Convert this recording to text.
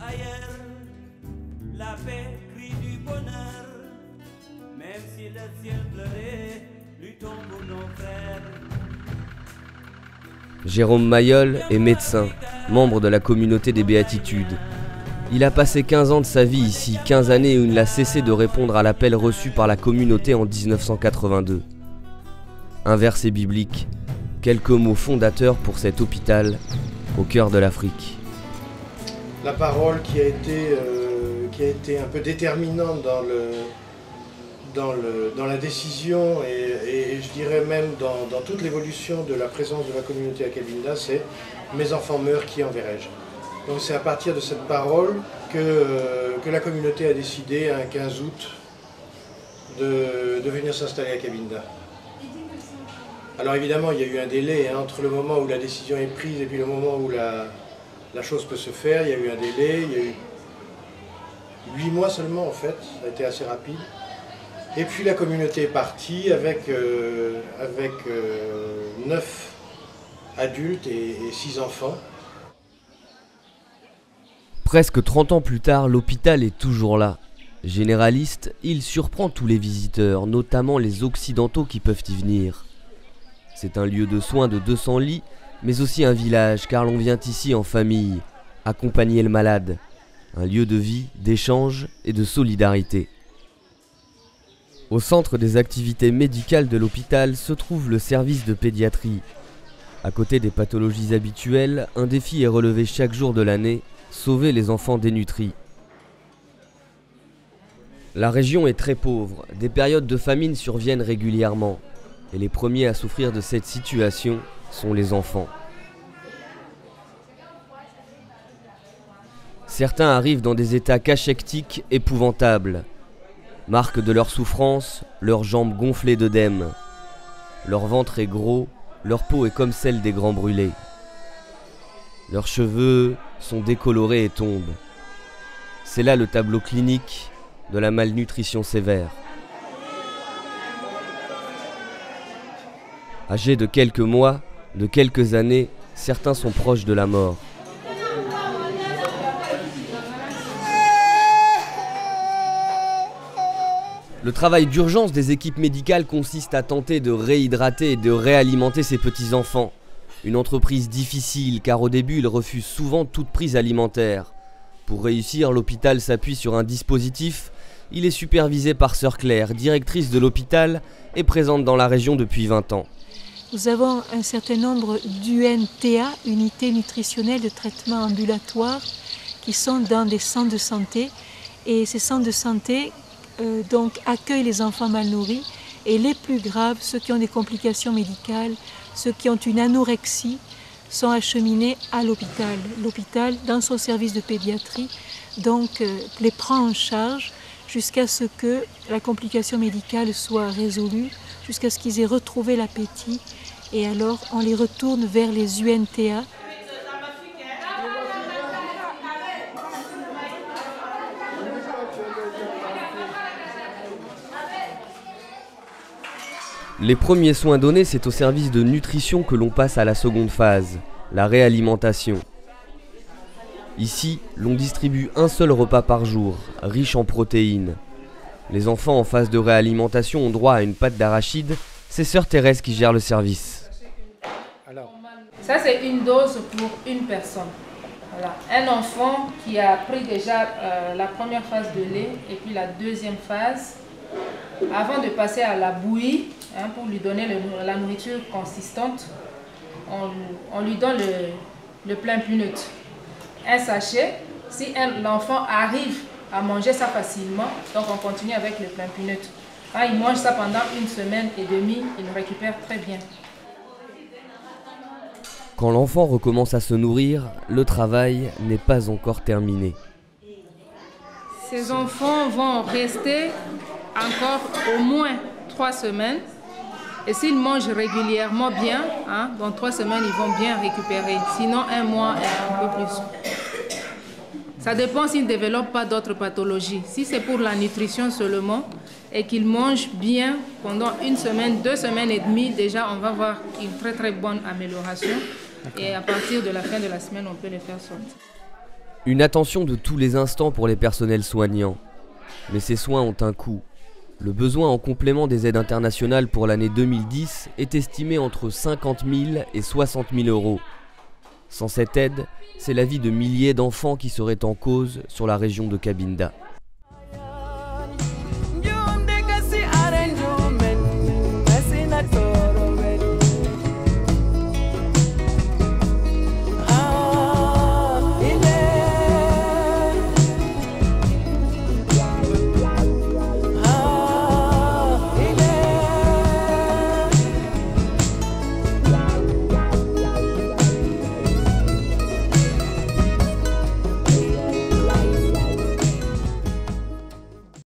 ailleurs, la paix crie du bonheur, même si le ciel pleurait, luttons pour nos frères. Jérôme Mayol est médecin, membre de la communauté des Béatitudes. Il a passé 15 ans de sa vie ici, 15 années où il n'a cessé de répondre à l'appel reçu par la communauté en 1982. Un verset biblique, quelques mots fondateurs pour cet hôpital au cœur de l'Afrique. La parole qui a été un peu déterminante dans la décision et je dirais même dans toute l'évolution de la présence de la communauté à Cabinda, c'est « Mes enfants meurent, qui enverrai-je » Donc c'est à partir de cette parole que la communauté a décidé, un 15 août, de venir s'installer à Cabinda. Alors évidemment, il y a eu un délai entre le moment où la décision est prise et puis le moment où la chose peut se faire. Il y a eu un délai, il y a eu 8 mois seulement en fait, ça a été assez rapide. Et puis la communauté est partie avec 9 adultes et 6 enfants. Presque 30 ans plus tard, l'hôpital est toujours là. Généraliste, il surprend tous les visiteurs, notamment les occidentaux qui peuvent y venir. C'est un lieu de soins de 200 lits, mais aussi un village, car l'on vient ici en famille, accompagner le malade. Un lieu de vie, d'échange et de solidarité. Au centre des activités médicales de l'hôpital se trouve le service de pédiatrie. À côté des pathologies habituelles, un défi est relevé chaque jour de l'année, sauver les enfants dénutris. La région est très pauvre, des périodes de famine surviennent régulièrement. Et les premiers à souffrir de cette situation sont les enfants. Certains arrivent dans des états cachectiques épouvantables. Marque de leur souffrance, leurs jambes gonflées d'œdème. Leur ventre est gros, leur peau est comme celle des grands brûlés. Leurs cheveux sont décolorés et tombent. C'est là le tableau clinique de la malnutrition sévère. Âgés de quelques mois, de quelques années, certains sont proches de la mort. Le travail d'urgence des équipes médicales consiste à tenter de réhydrater et de réalimenter ces petits-enfants. Une entreprise difficile car au début ils refusent souvent toute prise alimentaire. Pour réussir, l'hôpital s'appuie sur un dispositif. Il est supervisé par Sœur Claire, directrice de l'hôpital et présente dans la région depuis 20 ans. Nous avons un certain nombre d'UNTA, unités nutritionnelles de traitement ambulatoire, qui sont dans des centres de santé. Et ces centres de santé donc accueillent les enfants mal nourris et les plus graves, ceux qui ont des complications médicales, ceux qui ont une anorexie, sont acheminés à l'hôpital. L'hôpital, dans son service de pédiatrie, donc les prend en charge jusqu'à ce que la complication médicale soit résolue, jusqu'à ce qu'ils aient retrouvé l'appétit. Et alors, on les retourne vers les UNTA. Les premiers soins donnés, c'est au service de nutrition que l'on passe à la seconde phase, la réalimentation. Ici, l'on distribue un seul repas par jour, riche en protéines. Les enfants en phase de réalimentation ont droit à une pâte d'arachide. C'est Sœur Thérèse qui gère le service. Ça, c'est une dose pour une personne. Voilà. Un enfant qui a pris déjà la première phase de lait et puis la deuxième phase, avant de passer à la bouillie, pour lui donner la nourriture consistante, on lui donne le plein plus neutre. Un sachet, si l'enfant arrive à manger ça facilement, donc on continue avec le plein plus neutre. Quand il mange ça pendant 1 semaine et demie, il récupère très bien. Quand l'enfant recommence à se nourrir, le travail n'est pas encore terminé. Ces enfants vont rester encore au moins 3 semaines. Et s'ils mangent régulièrement bien, dans 3 semaines, ils vont bien récupérer. Sinon, 1 mois et un peu plus. Ça dépend s'ils ne développent pas d'autres pathologies. Si c'est pour la nutrition seulement et qu'ils mangent bien pendant 1 semaine, 2 semaines et demie, déjà, on va voir une très très bonne amélioration. Et à partir de la fin de la semaine, on peut les faire sortir. Une attention de tous les instants pour les personnels soignants. Mais ces soins ont un coût. Le besoin en complément des aides internationales pour l'année 2010 est estimé entre 50 000 et 60 000 euros. Sans cette aide, c'est la vie de milliers d'enfants qui serait en cause sur la région de Cabinda.